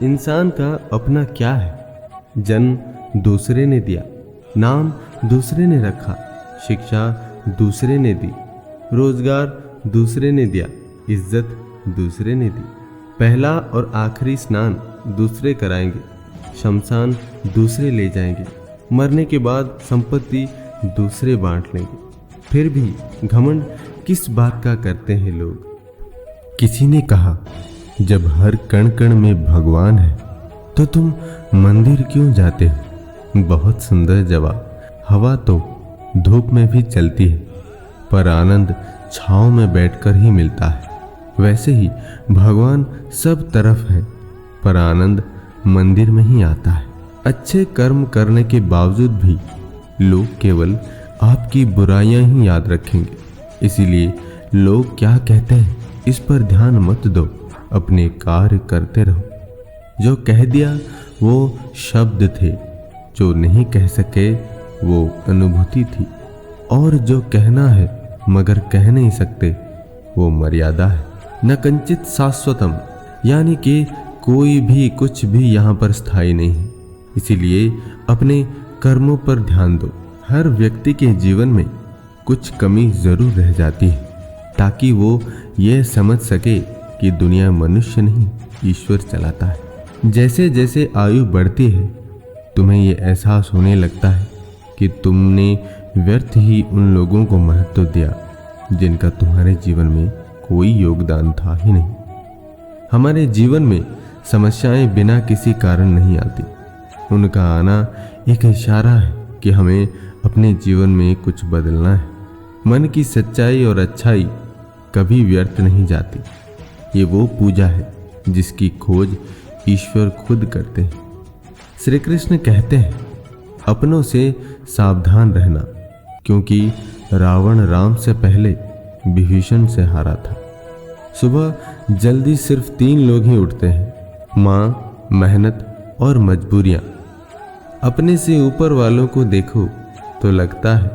इंसान का अपना क्या है। जन्म दूसरे ने दिया, नाम दूसरे ने रखा, शिक्षा दूसरे ने दी, रोजगार दूसरे ने दिया, इज्जत दूसरे ने दी। पहला और आखिरी स्नान दूसरे कराएंगे, शमशान दूसरे ले जाएंगे, मरने के बाद संपत्ति दूसरे बांट लेंगे। फिर भी घमंड किस बात का करते हैं लोग। किसी ने कहा, जब हर कण कण में भगवान है तो तुम मंदिर क्यों जाते हो? बहुत सुंदर जवाब। हवा तो धूप में भी चलती है, पर आनंद छांव में बैठकर ही मिलता है। वैसे ही भगवान सब तरफ है, पर आनंद मंदिर में ही आता है। अच्छे कर्म करने के बावजूद भी लोग केवल आपकी बुराइयां ही याद रखेंगे। इसीलिए लोग क्या कहते हैं इस पर ध्यान मत दो, अपने कार्य करते रहो। जो कह दिया वो शब्द थे, जो नहीं कह सके वो अनुभूति थी, और जो कहना है मगर कह नहीं सकते वो मर्यादा है। न कंचित शाश्वतम, यानी कि कोई भी कुछ भी यहाँ पर स्थायी नहीं है। इसीलिए अपने कर्मों पर ध्यान दो। हर व्यक्ति के जीवन में कुछ कमी जरूर रह जाती है, ताकि वो ये समझ सके कि दुनिया मनुष्य नहीं ईश्वर चलाता है। जैसे जैसे आयु बढ़ती है तुम्हें ये एहसास होने लगता है कि तुमने व्यर्थ ही उन लोगों को महत्व दिया जिनका तुम्हारे जीवन में कोई योगदान था ही नहीं। हमारे जीवन में समस्याएं बिना किसी कारण नहीं आती, उनका आना एक इशारा है कि हमें अपने जीवन में कुछ बदलना है। मन की सच्चाई और अच्छाई कभी व्यर्थ नहीं जाती। ये वो पूजा है जिसकी खोज ईश्वर खुद करते हैं। श्री कृष्ण कहते हैं, अपनों से सावधान रहना, क्योंकि रावण राम से पहले विभीषण से हारा था। सुबह जल्दी सिर्फ 3 लोग ही उठते हैं, माँ, मेहनत और मजबूरियाँ। अपने से ऊपर वालों को देखो तो लगता है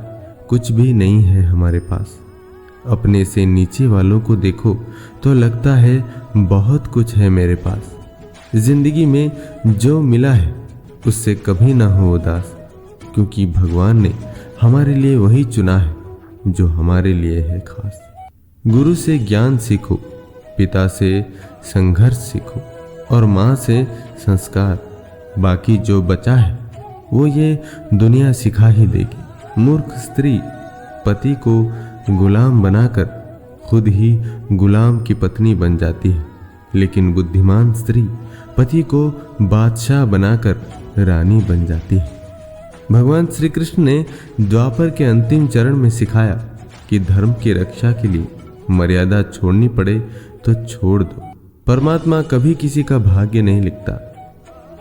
कुछ भी नहीं है हमारे पास। अपने से नीचे वालों को देखो तो लगता है बहुत कुछ है मेरे पास। जिंदगी में जो मिला है उससे कभी ना हो उदास, क्योंकि भगवान ने हमारे लिए वही चुना है जो हमारे लिए है खास। गुरु से ज्ञान सीखो, पिता से संघर्ष सीखो और माँ से संस्कार। बाकी जो बचा है वो ये दुनिया सिखा ही देगी। मूर्ख स्त्री पति को गुलाम बनाकर खुद ही गुलाम की पत्नी बन जाती है, लेकिन बुद्धिमान स्त्री पति को बादशाह बनाकर रानी बन जाती है। भगवान श्री कृष्ण ने द्वापर के अंतिम चरण में सिखाया कि धर्म की रक्षा के लिए मर्यादा छोड़नी पड़े तो छोड़ दो। परमात्मा कभी किसी का भाग्य नहीं लिखता।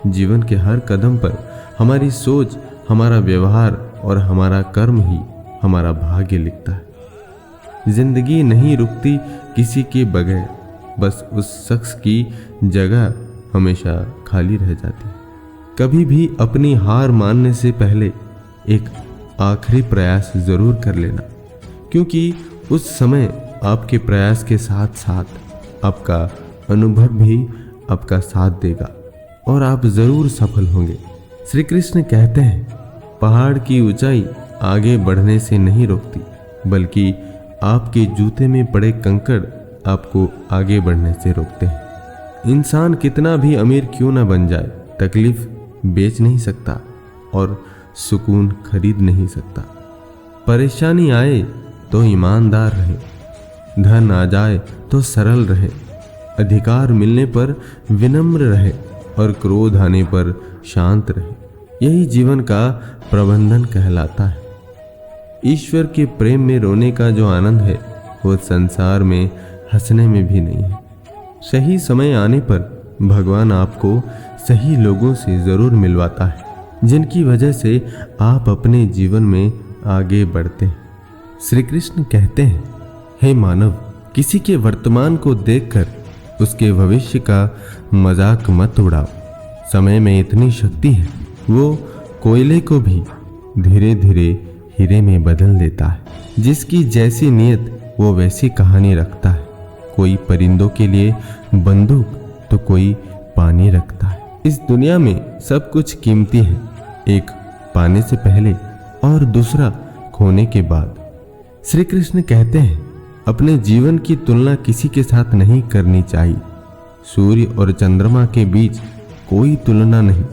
जीवन के हर कदम पर हमारी सोच, हमारा व्यवहार और हमारा कर्म ही हमारा भाग्य लिखता है। जिंदगी नहीं रुकती किसी के बगैर, बस उस शख्स की जगह हमेशा खाली रह जाती है। कभी भी अपनी हार मानने से पहले एक आखिरी प्रयास जरूर कर लेना, क्योंकि उस समय आपके प्रयास के साथ साथ आपका अनुभव भी आपका साथ देगा और आप जरूर सफल होंगे। श्री कृष्ण कहते हैं, पहाड़ की ऊंचाई आगे बढ़ने से नहीं रोकती, बल्कि आपके जूते में पड़े कंकड़ आपको आगे बढ़ने से रोकते हैं। इंसान कितना भी अमीर क्यों ना बन जाए, तकलीफ बेच नहीं सकता और सुकून खरीद नहीं सकता। परेशानी आए तो ईमानदार रहे, धन आ जाए तो सरल रहे, अधिकार मिलने पर विनम्र रहे और क्रोध आने पर शांत रहे। यही जीवन का प्रबंधन कहलाता है। ईश्वर के प्रेम में रोने का जो आनंद है वो संसार में हंसने में भी नहीं है। सही समय आने पर भगवान आपको सही लोगों से जरूर मिलवाता है, जिनकी वजह से आप अपने जीवन में आगे बढ़ते हैं। श्री कृष्ण कहते हैं, हे मानव, किसी के वर्तमान को देखकर उसके भविष्य का मजाक मत उड़ाओ। समय में इतनी शक्ति है, वो कोयले को भी धीरे धीरे हीरे में बदल देता है। जिसकी जैसी नीयत वो वैसी कहानी रखता है। कोई परिंदों के लिए बंदूक तो कोई पानी रखता है। इस दुनिया में सब कुछ कीमती है, एक पाने से पहले और दूसरा खोने के बाद। श्री कृष्ण कहते हैं, अपने जीवन की तुलना किसी के साथ नहीं करनी चाहिए। सूर्य और चंद्रमा के बीच कोई तुलना नहीं।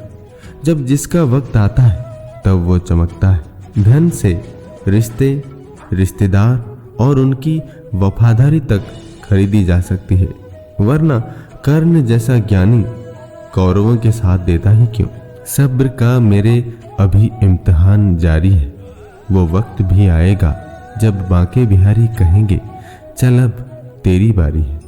जब जिसका वक्त आता है तब वो चमकता है। धन से रिश्ते, रिश्तेदार और उनकी वफादारी तक खरीदी जा सकती है, वरना कर्ण जैसा ज्ञानी कौरवों के साथ देता ही क्यों। सब्र का मेरे अभी इम्तिहान जारी है। वो वक्त भी आएगा जब बांके बिहारी कहेंगे, चल अब तेरी बारी है।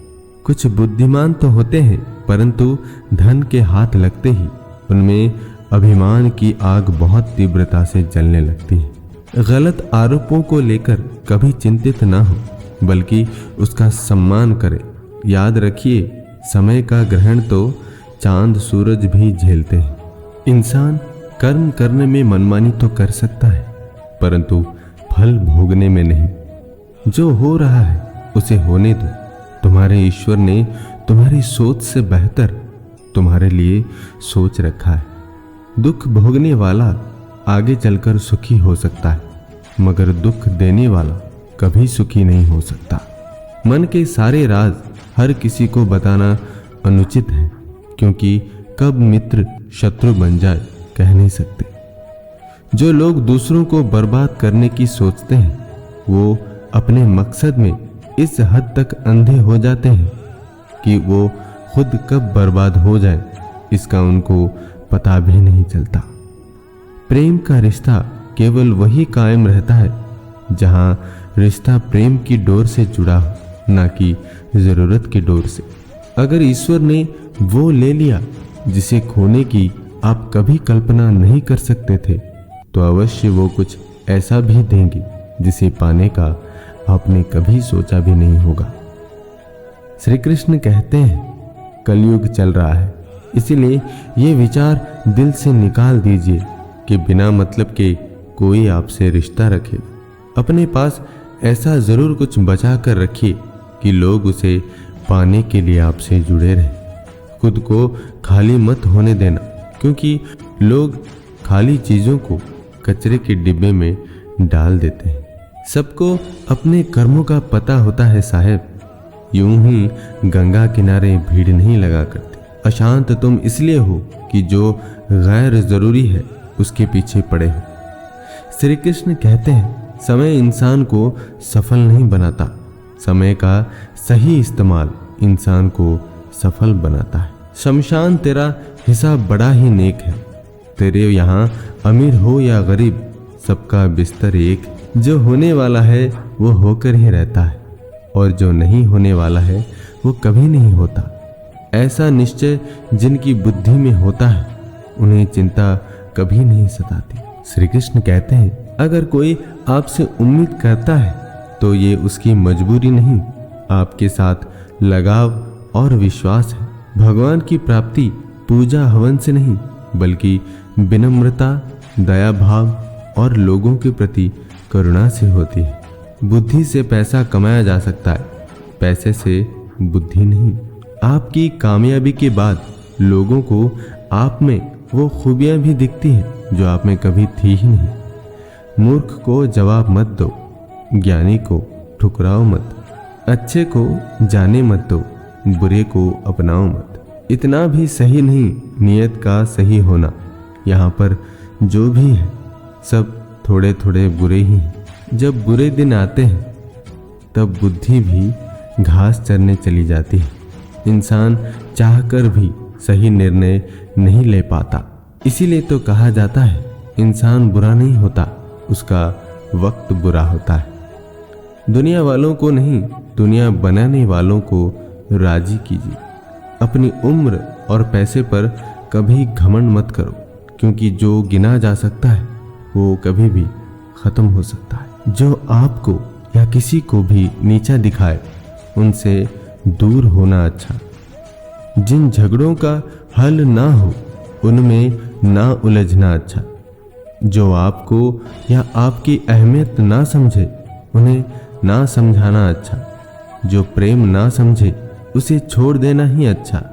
कुछ बुद्धिमान तो होते हैं, परंतु धन के हाथ लगते ही उनमें अभिमान की आग बहुत तीव्रता से जलने लगती है। गलत आरोपों को लेकर कभी चिंतित ना हो, बल्कि उसका सम्मान करें। याद रखिए, समय का ग्रहण तो चांद सूरज भी झेलते हैं। इंसान कर्म करने में मनमानी तो कर सकता है, परंतु फल भोगने में नहीं। जो हो रहा है उसे होने दो। तुम्हारे ईश्वर ने तुम्हारी सोच से बेहतर तुम्हारे लिए सोच रखा है। दुख भोगने वाला आगे चलकर सुखी हो सकता है, मगर दुख देने वाला कभी सुखी नहीं हो सकता। मन के सारे राज हर किसी को बताना अनुचित है, क्योंकि कब मित्र शत्रु बन जाए कह नहीं सकते। जो लोग दूसरों को बर्बाद करने की सोचते हैं, वो अपने मकसद में इस हद तक अंधे हो जाते हैं कि वो खुद कब बर्बाद हो जाए इसका उनको पता भी नहीं चलता। प्रेम का रिश्ता केवल वही कायम रहता है जहां रिश्ता प्रेम की डोर से जुड़ा हो, ना कि जरूरत की डोर से। अगर ईश्वर ने वो ले लिया जिसे खोने की आप कभी कल्पना नहीं कर सकते थे, तो अवश्य वो कुछ ऐसा भी देंगे जिसे पाने का आपने कभी सोचा भी नहीं होगा। श्री कृष्ण कहते हैं, कलयुग चल रहा है, इसीलिए ये विचार दिल से निकाल दीजिए कि बिना मतलब के कोई आपसे रिश्ता रखे। अपने पास ऐसा जरूर कुछ बचा कर रखिए कि लोग उसे पाने के लिए आपसे जुड़े रहें। खुद को खाली मत होने देना, क्योंकि लोग खाली चीजों को कचरे के डिब्बे में डाल देते हैं। सबको अपने कर्मों का पता होता है साहब। यूं ही गंगा किनारे भीड़ नहीं लगा करते। अशांत तुम इसलिए हो कि जो गैर जरूरी है उसके पीछे पड़े हो। श्री कृष्ण कहते हैं, समय इंसान को सफल नहीं बनाता, समय का सही इस्तेमाल इंसान को सफल बनाता है। शमशान तेरा हिसाब बड़ा ही नेक है। तेरे यहाँ अमीर हो या गरीब, सबका बिस्तर एक। जो होने वाला है वो होकर ही रहता है, और जो नहीं होने वाला है वो कभी नहीं होता। ऐसा निश्चय जिनकी बुद्धि में होता है, उन्हें चिंता कभी नहीं सताती। श्री कृष्ण कहते हैं, अगर कोई आपसे उम्मीद करता है तो ये उसकी मजबूरी नहीं, आपके साथ लगाव और विश्वास है। भगवान की प्राप्ति पूजा हवन से नहीं, बल्कि विनम्रता, दया भाव और लोगों के प्रति करुणा से होती है। बुद्धि से पैसा कमाया जा सकता है, पैसे से बुद्धि नहीं। आपकी कामयाबी के बाद लोगों को आप में वो खूबियां भी दिखती हैं जो आप में कभी थी ही नहीं। मूर्ख को जवाब मत दो, ज्ञानी को ठुकराओ मत, अच्छे को जाने मत दो, बुरे को अपनाओ मत। इतना भी सही नहीं नियत का सही होना। यहाँ पर जो भी है सब थोड़े थोड़े बुरे ही हैं। जब बुरे दिन आते हैं तब बुद्धि भी घास चरने चली जाती है। इंसान चाहकर भी सही निर्णय नहीं ले पाता। इसीलिए तो कहा जाता है, इंसान बुरा नहीं होता, उसका वक्त बुरा होता है। दुनिया वालों को नहीं, दुनिया बनाने वालों को राजी कीजिए। अपनी उम्र और पैसे पर कभी घमंड मत करो, क्योंकि जो गिना जा सकता है वो कभी भी खत्म हो सकता है। जो आपको या किसी को भी नीचा दिखाए, उनसे दूर होना अच्छा। जिन झगड़ों का हल ना हो, उनमें ना उलझना अच्छा। जो आपको या आपकी अहमियत ना समझे, उन्हें ना समझाना अच्छा। जो प्रेम ना समझे, उसे छोड़ देना ही अच्छा।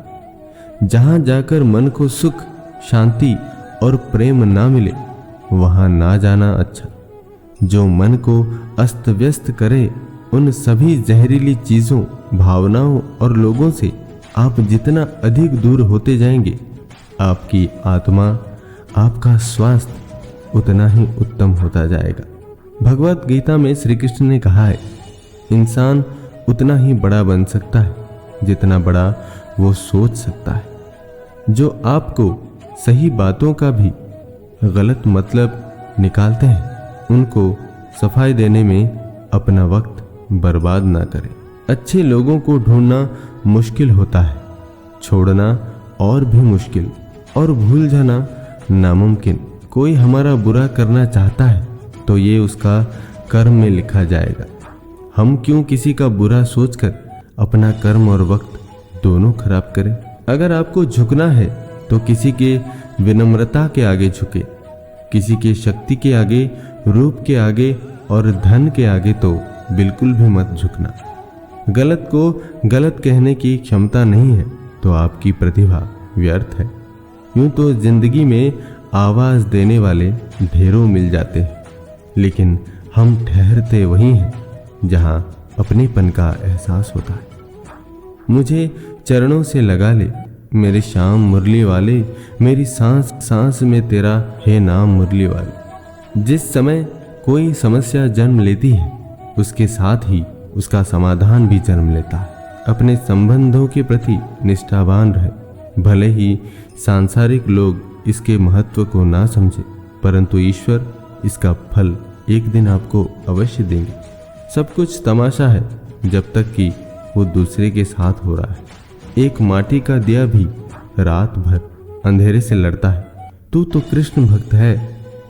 जहां जाकर मन को सुख, शांति और प्रेम ना मिले वहां ना जाना अच्छा। जो मन को अस्त व्यस्त करे, उन सभी जहरीली चीजों, भावनाओं और लोगों से आप जितना अधिक दूर होते जाएंगे, आपकी आत्मा, आपका स्वास्थ्य उतना ही उत्तम होता जाएगा। भगवत गीता में श्री कृष्ण ने कहा है, इंसान उतना ही बड़ा बन सकता है जितना बड़ा वो सोच सकता है। जो आपको सही बातों का भी गलत मतलब निकालते हैं, उनको सफाई देने में अपना वक्त बर्बाद ना करें। अच्छे लोगों को ढूंढना मुश्किल होता है, छोड़ना और भी मुश्किल, और भूल जाना नामुमकिन। कोई हमारा बुरा करना चाहता है तो ये उसका कर्म में लिखा जाएगा। हम क्यों किसी का बुरा सोचकर अपना कर्म और वक्त दोनों खराब करें। अगर आपको झुकना है तो किसी के विनम्रता के आगे झुके, किसी के शक्ति के आगे, रूप के आगे और धन के आगे तो बिल्कुल भी मत झुकना। गलत को गलत कहने की क्षमता नहीं है तो आपकी प्रतिभा व्यर्थ है। यूं तो जिंदगी में आवाज देने वाले ढेरों मिल जाते हैं, लेकिन हम ठहरते वहीं हैं जहां अपनेपन का एहसास होता है। मुझे चरणों से लगा ले मेरे श्याम मुरली वाले, मेरी सांस सांस में तेरा है नाम मुरली वाले। जिस समय कोई समस्या जन्म लेती है, उसके साथ ही उसका समाधान भी जन्म लेता है। अपने संबंधों के प्रति निष्ठावान रहे। भले ही सांसारिक लोग इसके महत्व को ना समझे, परंतु ईश्वर इसका फल एक दिन आपको अवश्य देंगे। सब कुछ तमाशा है जब तक कि वो दूसरे के साथ हो रहा है। एक माटी का दिया भी रात भर अंधेरे से लड़ता है। तू तो कृष्ण भक्त है,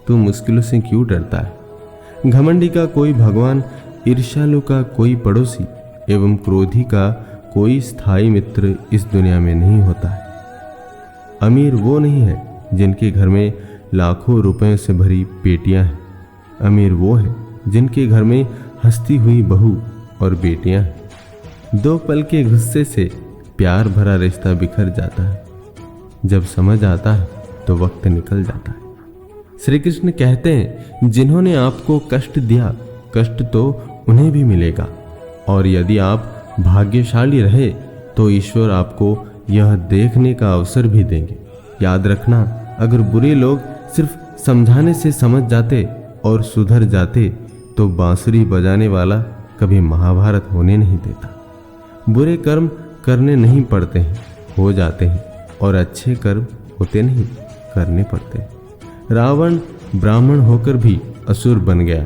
तू मुश्किलों से क्यों डरता है। घमंडी का कोई भगवान, ईर्ष्यालु का कोई पड़ोसी एवं क्रोधी का कोई स्थायी मित्र इस दुनिया में नहीं होता है। अमीर वो नहीं है जिनके घर में लाखों रुपयों से भरी पेटियां हैं। अमीर वो है जिनके घर में हंसती हुई बहू और बेटियां हैं। दो पल के गुस्से से प्यार भरा रिश्ता बिखर जाता है। जब समझ आता है तो वक्त निकल जाता है। श्री कृष्ण कहते हैं, जिन्होंने आपको कष्ट दिया, कष्ट तो उन्हें भी मिलेगा, और यदि आप भाग्यशाली रहे तो ईश्वर आपको यह देखने का अवसर भी देंगे। याद रखना, अगर बुरे लोग सिर्फ समझाने से समझ जाते और सुधर जाते तो बांसुरी बजाने वाला कभी महाभारत होने नहीं देता। बुरे कर्म करने नहीं पड़ते हैं, हो जाते हैं, और अच्छे कर्म होते नहीं, करने पड़ते हैं। रावण ब्राह्मण होकर भी असुर बन गया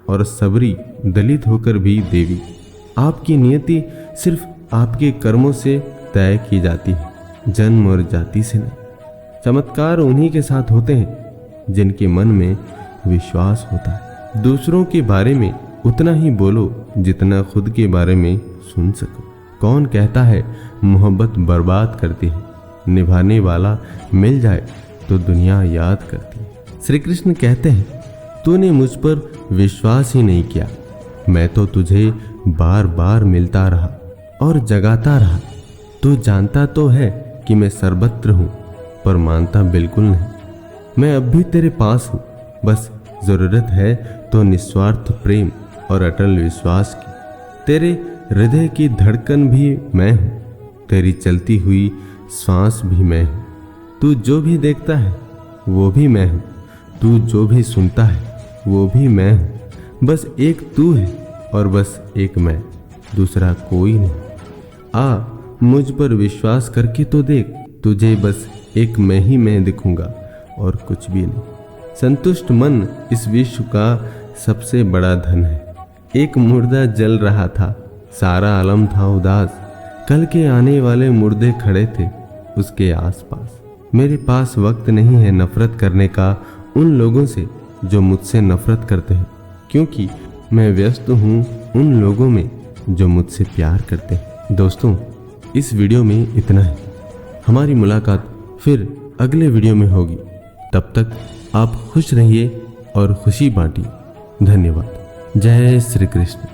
और सबरी दलित होकर भी देवी। आपकी नियति सिर्फ आपके कर्मों से तय की जाती है, जन्म और जाति से नहीं। चमत्कार उन्हीं के साथ होते हैं जिनके मन में विश्वास होता है। दूसरों के बारे में उतना ही बोलो जितना खुद के बारे में सुन सको। कौन कहता है मोहब्बत बर्बाद करती है, निभाने वाला मिल जाए तो दुनिया याद करती है। श्री कृष्ण कहते हैं, तूने मुझ पर विश्वास ही नहीं किया, मैं तो तुझे बार बार मिलता रहा और जगाता रहा। तू जानता तो है कि मैं सर्वत्र हूँ, पर मानता बिल्कुल नहीं। मैं अब भी तेरे पास हूँ, बस जरूरत है तो निस्वार्थ प्रेम और अटल विश्वास की। तेरे हृदय की धड़कन भी मैं हूँ, तेरी चलती हुई सांस भी मैं हूँ। तू जो भी देखता है वो भी मैं हूँ, तू जो भी सुनता है वो भी मैं हूँ। बस एक तू है और बस एक मैं, दूसरा कोई नहीं। आ मुझ पर विश्वास करके तो देख, तुझे बस एक मैं ही मैं दिखूंगा और कुछ भी नहीं। संतुष्ट मन इस विश्व का सबसे बड़ा धन है। एक मुर्दा जल रहा था, सारा आलम था उदास। कल के आने वाले मुर्दे खड़े थे उसके आसपास। मेरे पास वक्त नहीं है नफरत करने का उन लोगों से जो मुझसे नफरत करते हैं, क्योंकि मैं व्यस्त हूँ उन लोगों में जो मुझसे प्यार करते हैं। दोस्तों, इस वीडियो में इतना है। हमारी मुलाकात फिर अगले वीडियो में होगी। तब तक आप खुश रहिए और खुशी बांटिए। धन्यवाद। जय श्री कृष्ण।